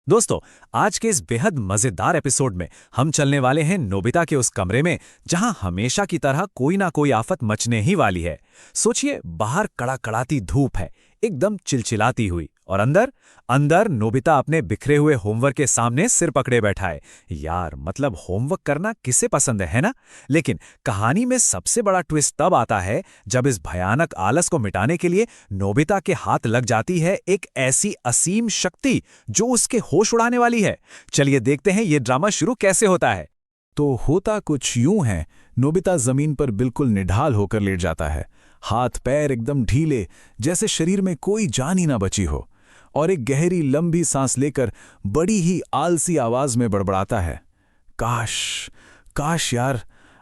दोस्तों, आज के इस बेहद मजेदार एपिसोड में हम चलने वाले हैं नोबिता के उस कमरे में जहां हमेशा की तरह कोई ना कोई आफत मचने ही वाली है। सोचिए, बाहर कड़ाकड़ाती धूप है, एकदम चिलचिलाती हुई, और अंदर अंदर नोबिता अपने बिखरे हुए होमवर्क के सामने सिर पकड़े बैठा है। यार, मतलब होमवर्क करना किसे पसंद है ना? लेकिन कहानी में सबसे बड़ा ट्विस्ट तब आता है जब इस भयानक आलस को मिटाने के लिए नोबिता के हाथ लग जाती है एक ऐसी असीम शक्ति जो उसके होश उड़ाने वाली है। चलिए देखते हैं ये ड्रामा शुरू कैसे होता है। तो होता कुछ यूं है। नोबिता जमीन पर बिल्कुल निढाल होकर लेट जाता है, हाथ पैर एकदम ढीले, जैसे शरीर में कोई जान ही ना बची हो, और एक गहरी लंबी सांस लेकर बड़ी ही आलसी आवाज में बड़बड़ाता है, काश काश यार,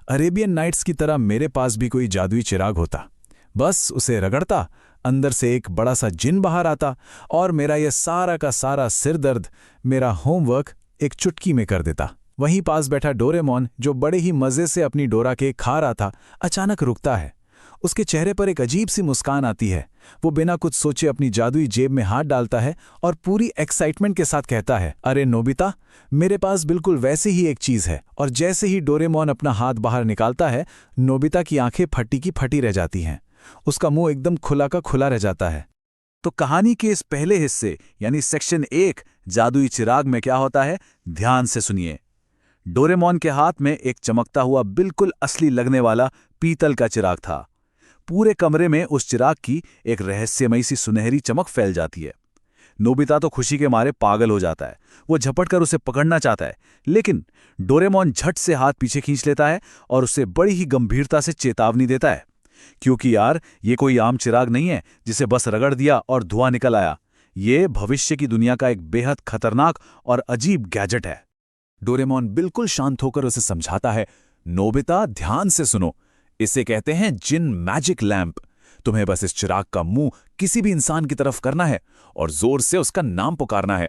अरेबियन नाइट्स की तरह मेरे पास भी कोई जादुई चिराग होता। बस उसे रगड़ता, अंदर से एक बड़ा सा जिन बाहर आता और मेरा यह सारा का सारा सिर दर्द, मेरा होमवर्क एक चुटकी में कर देता। वहीं पास बैठा डोरेमोन, जो बड़े ही मजे से अपनी डोरा केक खा रहा था, अचानक रुकता है। उसके चेहरे पर एक अजीब सी मुस्कान आती है। वो बिना कुछ सोचे अपनी जादुई जेब में हाथ डालता है और पूरी एक्साइटमेंट के साथ कहता है, अरे नोबिता, मेरे पास बिल्कुल वैसी ही एक चीज है। और जैसे ही डोरेमोन अपना हाथ बाहर निकालता है, नोबिता की आंखें फटी की फटी रह जाती हैं। उसका मुंह एकदम खुला का खुला रह जाता है। तो कहानी के इस पहले हिस्से यानी सेक्शन 1 जादुई चिराग में क्या होता है, ध्यान से सुनिए। डोरेमोन के हाथ में एक चमकता हुआ बिल्कुल असली लगने वाला पीतल का चिराग था। पूरे कमरे में उस चिराग की एक रहस्यमयी सी सुनहरी चमक फैल जाती है। नोबिता तो खुशी के मारे पागल हो जाता है। वो झपट कर उसे पकड़ना चाहता है, लेकिन डोरेमोन झट से हाथ पीछे खींच लेता है और उसे बड़ी ही गंभीरता से चेतावनी देता है, क्योंकि यार, ये कोई आम चिराग नहीं है जिसे बस रगड़ दिया और धुआं निकल आया। ये भविष्य की दुनिया का एक बेहद खतरनाक और अजीब गैजेट है। डोरेमोन बिल्कुल शांत होकर उसे समझाता है, नोबिता, ध्यान से सुनो, इसे कहते हैं जिन मैजिक लैंप। तुम्हें बस इस चिराग का मुंह किसी भी इंसान की तरफ करना है और जोर से उसका नाम पुकारना है।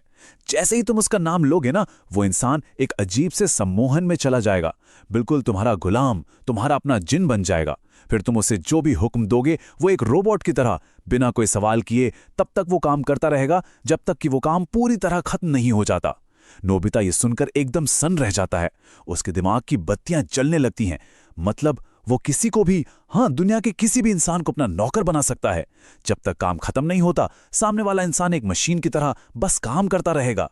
जैसे ही तुम उसका नाम लोगे ना, वो इंसान एक अजीब से सम्मोहन में चला जाएगा, बिल्कुल तुम्हारा गुलाम, तुम्हारा अपना जिन बन जाएगा। फिर तुम उसे जो भी हुक्म दोगे, वो एक रोबोट की तरह बिना कोई सवाल किए तब तक वो काम करता रहेगा जब तक कि वो काम पूरी तरह खत्म नहीं हो जाता। नोबिता ये सुनकर एकदम सन्न रह जाता है। उसके दिमाग की बत्तियां जलने लगती हैं। मतलब वो किसी को भी, हाँ, दुनिया के किसी भी इंसान को अपना नौकर बना सकता है। जब तक काम खत्म नहीं होता, सामने वाला इंसान एक मशीन की तरह बस काम करता रहेगा।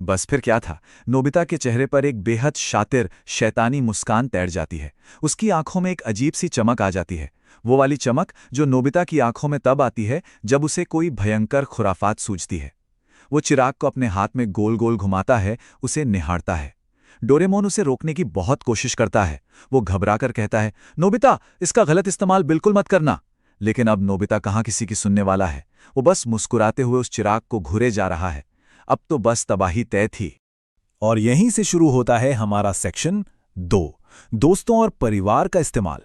बस फिर क्या था, नोबिता के चेहरे पर एक बेहद शातिर शैतानी मुस्कान तैर जाती है। उसकी आंखों में एक अजीब सी चमक आ जाती है, वो वाली चमक जो नोबिता की आंखों में तब आती है जब उसे कोई भयंकर खुराफात सूझती है। वो चिराग को अपने हाथ में गोल गोल घुमाता है, उसे निहारता है। डोरेमोन उसे रोकने की बहुत कोशिश करता है। वो घबराकर कहता है, नोबिता, इसका गलत इस्तेमाल बिल्कुल मत करना। लेकिन अब नोबिता कहाँ किसी की सुनने वाला है। वो बस मुस्कुराते हुए उस चिराग को घुरे जा रहा है। अब तो बस तबाही तय थी। और यहीं से शुरू होता है हमारा सेक्शन 2, दोस्तों और परिवार का इस्तेमाल।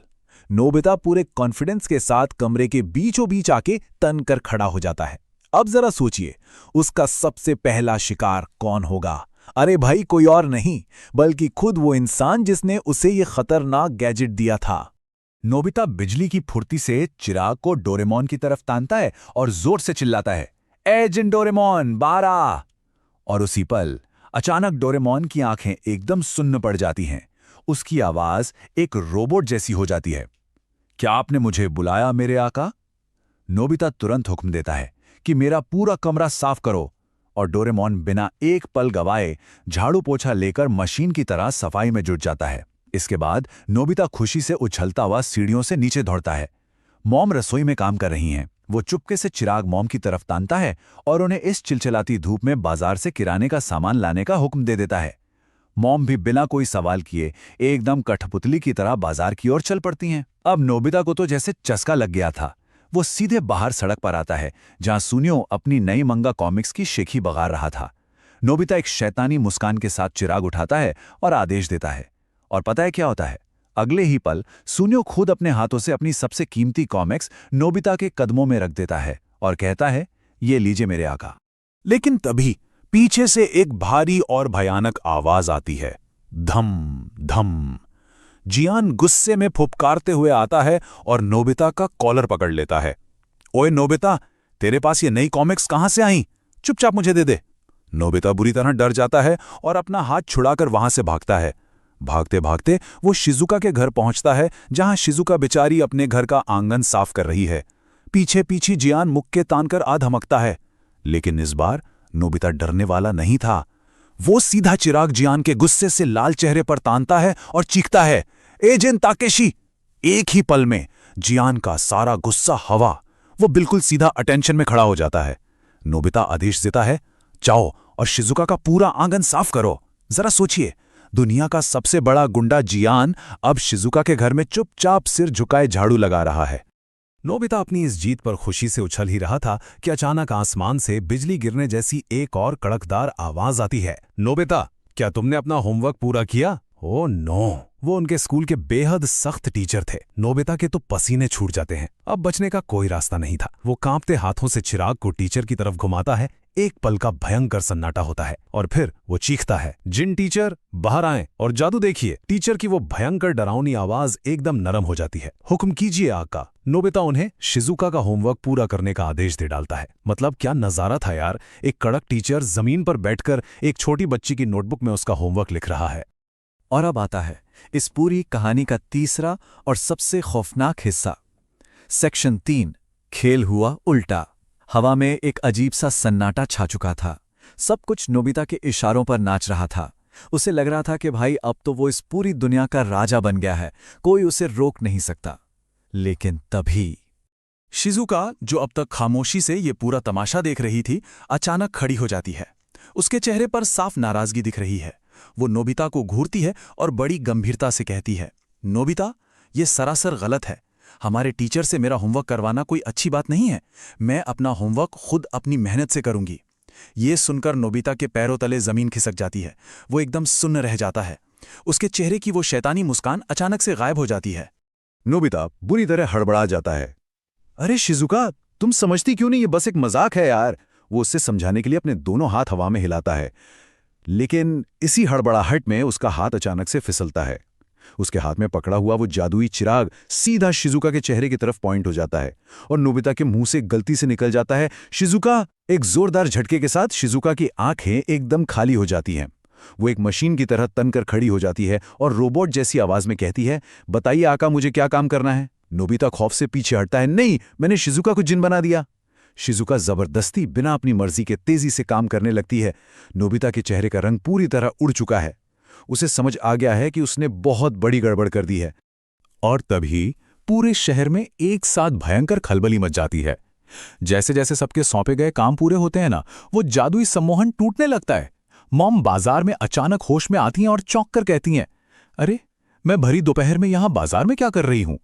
नोबिता पूरे कॉन्फिडेंस के साथ कमरे के बीचों बीच आके तन कर खड़ा हो जाता है। अब जरा सोचिए, उसका सबसे पहला शिकार कौन होगा? अरे भाई, कोई और नहीं बल्कि खुद वो इंसान जिसने उसे ये खतरनाक गैजेट दिया था। नोबिता बिजली की फुर्ती से चिराग को डोरेमोन की तरफ तानता है और जोर से चिल्लाता है, ए जिन डोरेमोन, बाहर आ। और उसी पल अचानक डोरेमोन की आंखें एकदम सुन्न पड़ जाती हैं। उसकी आवाज एक रोबोट जैसी हो जाती है। क्या आपने मुझे बुलाया मेरे आका? नोबिता तुरंत हुक्म देता है कि मेरा पूरा कमरा साफ करो, और डोरेमोन बिना एक पल गवाए झाड़ू पोछा लेकर मशीन की तरह सफाई में जुट जाता है। इसके बाद नोबिता खुशी से उछलता हुआ सीढ़ियों से नीचे दौड़ता है। मॉम रसोई में काम कर रही हैं। वो चुपके से चिराग मॉम की तरफ तानता है और उन्हें इस चिलचिलाती धूप में बाजार से किराने का सामान लाने का हुक्म दे देता है। मॉम भी बिना कोई सवाल किए एकदम कठपुतली की तरह बाजार की ओर चल पड़ती हैं। अब नोबिता को तो जैसे चस्का लग गया था। वो सीधे बाहर सड़क पर आता है, जहां सुनियो अपनी नई मंगा कॉमिक्स की शेखी बगार रहा था। नोबिता एक शैतानी मुस्कान के साथ चिराग उठाता है और आदेश देता है। और पता है क्या होता है? अगले ही पल सुनियो खुद अपने हाथों से अपनी सबसे कीमती कॉमिक्स नोबिता के कदमों में रख देता है और कहता है, ये लीजिए मेरे आका। लेकिन तभी पीछे से एक भारी और भयानक आवाज आती है, धम धम। जियान गुस्से में फुफकारते हुए आता है और नोबिता का कॉलर पकड़ लेता है। ओए नोबिता, तेरे पास ये नई कॉमिक्स कहां से आई? चुपचाप मुझे दे दे। नोबिता बुरी तरह डर जाता है और अपना हाथ छुड़ाकर वहां से भागता है। भागते भागते वो शिजुका के घर पहुंचता है, जहां शिजुका बेचारी अपने घर का आंगन साफ कर रही है। पीछे पीछे जियान मुक्के तानकर आ धमकता है, लेकिन इस बार नोबिता डरने वाला नहीं था। वो सीधा चिराग जियान के गुस्से से लाल चेहरे पर तानता है और चीखता है, एजेंट ताकेशी! एक ही पल में जियान का सारा गुस्सा हवा। वो बिल्कुल सीधा अटेंशन में खड़ा हो जाता है। नोबिता आदेश देता है, जाओ और शिजुका का पूरा आंगन साफ करो। जरा सोचिए, दुनिया का सबसे बड़ा गुंडा जियान अब शिजुका के घर में चुपचाप सिर झुकाए झाड़ू लगा रहा है। नोबिता अपनी इस जीत पर खुशी से उछल ही रहा था कि अचानक आसमान से बिजली गिरने जैसी एक और कड़कदार आवाज आती है। नोबिता, क्या तुमने अपना होमवर्क पूरा किया? Oh no! वो उनके स्कूल के बेहद सख्त टीचर थे। नोबिता के तो पसीने छूट जाते हैं। अब बचने का कोई रास्ता नहीं था। वो कांपते हाथों से चिराग को टीचर की तरफ घुमाता है। एक पल का भयंकर सन्नाटा होता है और फिर वो चीखता है, जिन टीचर, बाहर आएं और जादू देखिए। टीचर की वो भयंकर डरावनी आवाज एकदम नरम हो जाती है। हुक्म कीजिए आका। नोबिता उन्हें शिजुका का होमवर्क पूरा करने का आदेश दे डालता है। मतलब क्या नजारा था यार! एक कड़क टीचर जमीन पर बैठकर एक छोटी बच्ची की नोटबुक में उसका होमवर्क लिख रहा है। और अब आता है इस पूरी कहानी का तीसरा और सबसे खौफनाक हिस्सा। सेक्शन 3, खेल हुआ उल्टा। हवा में एक अजीब सा सन्नाटा छा चुका था। सब कुछ नोबिता के इशारों पर नाच रहा था। उसे लग रहा था कि भाई अब तो वो इस पूरी दुनिया का राजा बन गया है, कोई उसे रोक नहीं सकता। लेकिन तभी शिजुका, जो अब तक खामोशी से ये पूरा तमाशा देख रही थी, अचानक खड़ी हो जाती है। उसके चेहरे पर साफ नाराजगी दिख रही है। वो नोबिता को घूरती है और बड़ी गंभीरता से कहती है, नोबिता, ये सरासर गलत है। हमारे टीचर से मेरा होमवर्क करवाना कोई अच्छी बात नहीं है। मैं अपना होमवर्क खुद अपनी मेहनत से करूंगी। ये सुनकर नोबिता के पैरों तले जमीन खिसक जाती है। वो एकदम सुन्न रह जाता है। उसके चेहरे की वो शैतानी मुस्कान अचानक से गायब हो जाती है। नोबिता बुरी तरह हड़बड़ा जाता है। अरे शिजुका, तुम समझती क्यों नहीं? ये बस एक मजाक है यार। वो उससे समझाने के लिए अपने दोनों हाथ हवा में हिलाता है, लेकिन इसी हड़बड़ाहट में उसका हाथ अचानक से फिसलता है। उसके हाथ में पकड़ा हुआ वो जादुई चिराग सीधा शिजुका के चेहरे की तरफ पॉइंट हो जाता है और नोबिता के मुंह से गलती से निकल जाता है, शिजुका! एक जोरदार झटके के साथ शिजुका की आंखें एकदम खाली हो जाती हैं। वो एक मशीन की तरह तनकर खड़ी हो जाती है और रोबोट जैसी आवाज में कहती है, बताइए आका, मुझे क्या काम करना है? नोबिता खौफ से पीछे हटता है, नहीं, मैंने शिजुका को जिन बना दिया। शिजुका जबरदस्ती बिना अपनी मर्जी के तेजी से काम करने लगती है। नोबिता के चेहरे का रंग पूरी तरह उड़ चुका है। उसे समझ आ गया है कि उसने बहुत बड़ी गड़बड़ कर दी है। और तभी पूरे शहर में एक साथ भयंकर खलबली मच जाती है। जैसे जैसे सबके सौंपे गए काम पूरे होते हैं ना, वो जादुई सम्मोहन टूटने लगता है। मॉम बाजार में अचानक होश में आती हैं और चौंक कर कहती हैं, अरे, मैं भरी दोपहर में यहां बाजार में क्या कर रही हूं?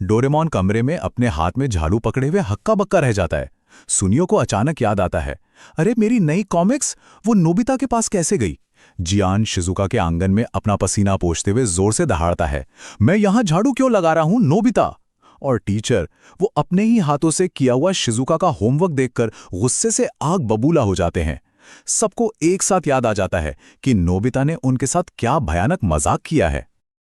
डोरेमोन कमरे में अपने हाथ में झाड़ू पकड़े हुए हक्का बक्का रह जाता है। सुनियो को अचानक याद आता है, अरे मेरी नई कॉमिक्स, वो नोबिता के पास कैसे गई? जियान शिजुका के आंगन में अपना पसीना पोंछते हुए जोर से दहाड़ता है, मैं यहां झाड़ू क्यों लगा रहा हूं नोबिता? और टीचर, वो अपने ही हाथों से किया हुआ शिजुका का होमवर्क देखकर गुस्से से आग बबूला हो जाते हैं। सबको एक साथ याद आ जाता है कि नोबिता ने उनके साथ क्या भयानक मजाक किया है।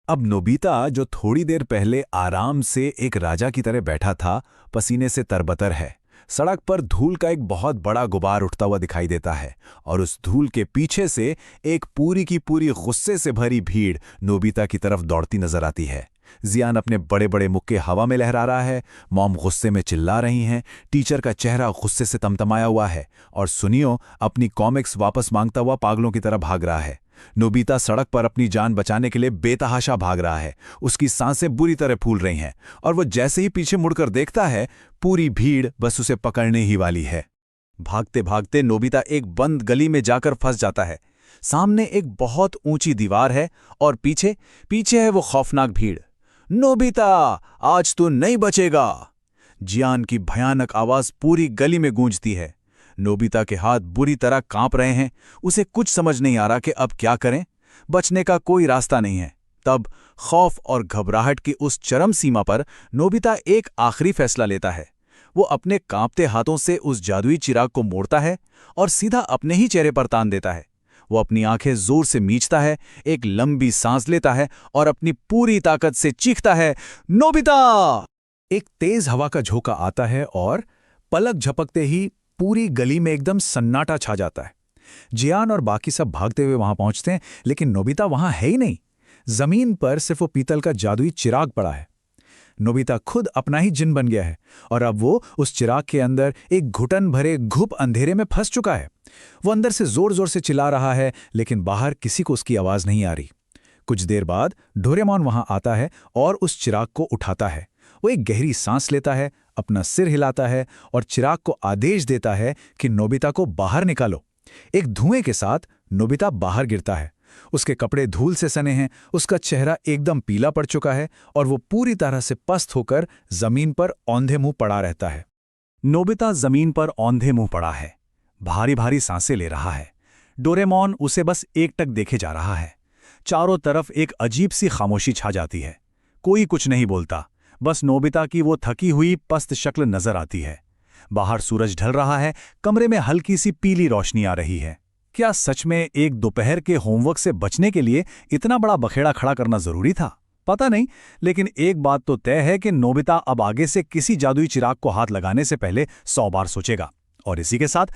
अब नोबिता, जो थोड़ी देर पहले आराम से एक राजा की तरह बैठा था, पसीने से तरबतर है। सड़क पर धूल का एक बहुत बड़ा गुबार उठता हुआ दिखाई देता है और उस धूल के पीछे से एक पूरी की पूरी गुस्से से भरी भीड़ नोबिता की तरफ दौड़ती नजर आती है। जियान अपने बड़े बड़े मुक्के हवा में लहरा रहा है, मॉम गुस्से में चिल्ला रही हैं, टीचर का चेहरा गुस्से से तमतमाया हुआ है और सुनियो अपनी कॉमिक्स वापस मांगता हुआ पागलों की तरह भाग रहा है। नोबिता सड़क पर अपनी जान बचाने के लिए बेतहाशा भाग रहा है। उसकी सांसें बुरी तरह फूल रही हैं और वो जैसे ही पीछे मुड़कर देखता है, पूरी भीड़ बस उसे पकड़ने ही वाली है। भागते भागते नोबिता एक बंद गली में जाकर फंस जाता है। सामने एक बहुत ऊंची दीवार है और पीछे पीछे है वो खौफनाक भीड़। नोबिता, आज तू नहीं बचेगा! जियान की भयानक आवाज पूरी गली में गूंजती है। नोबिता के हाथ बुरी तरह कांप रहे हैं। उसे कुछ समझ नहीं आ रहा कि अब क्या करें। बचने का कोई रास्ता नहीं है। तब खौफ और घबराहट की उस चरम सीमा पर नोबिता एक आखिरी फैसला लेता है। वो अपने कांपते हाथों से उस जादुई चिराग को मोड़ता है और सीधा अपने ही चेहरे पर तान देता है। वो अपनी आंखें जोर से मींचता है, एक लंबी सांस लेता है और अपनी पूरी ताकत से चीखता है, नोबिता! एक तेज हवा का झोंका आता है और पलक झपकते ही पूरी गली में एकदम सन्नाटा छा जाता है। जियान और बाकी सब भागते हुए वहां पहुंचते हैं, लेकिन नोबिता वहां है ही नहीं। जमीन पर सिर्फ वो पीतल का जादुई चिराग पड़ा है। नोबिता खुद अपना ही जिन बन गया है और अब वो उस चिराग के अंदर एक घुटन भरे घुप अंधेरे में फंस चुका है। वो अंदर से जोर जोर से चिल्ला रहा है, लेकिन बाहर किसी को उसकी आवाज नहीं आ रही। कुछ देर बाद डोरेमोन वहां आता है और उस चिराग को उठाता है। वो एक गहरी सांस लेता है, अपना सिर हिलाता है और चिराग को आदेश देता है कि नोबिता को बाहर निकालो। एक धुएं के साथ नोबिता बाहर गिरता है। उसके कपड़े धूल से सने हैं, उसका चेहरा एकदम पीला पड़ चुका है और वो पूरी तरह से पस्त होकर जमीन पर औंधे मुंह पड़ा रहता है। नोबिता जमीन पर औंधे मुंह पड़ा है, भारी भारी सांसें ले रहा है। डोरेमोन उसे बस एकटक देखे जा रहा है। चारों तरफ एक अजीब सी खामोशी छा जाती है। कोई कुछ नहीं बोलता, बस नोबिता की वो थकी हुई पस्त शक्ल नजर आती है। बाहर सूरज ढल रहा है, कमरे में हल्की सी पीली रोशनी आ रही है। क्या सच में एक दोपहर के होमवर्क से बचने के लिए इतना बड़ा बखेड़ा खड़ा करना जरूरी था? पता नहीं, लेकिन एक बात तो तय है कि नोबिता अब आगे से किसी जादुई चिराग को हाथ लगाने से पहले 100 बार सोचेगा। और इसी के साथ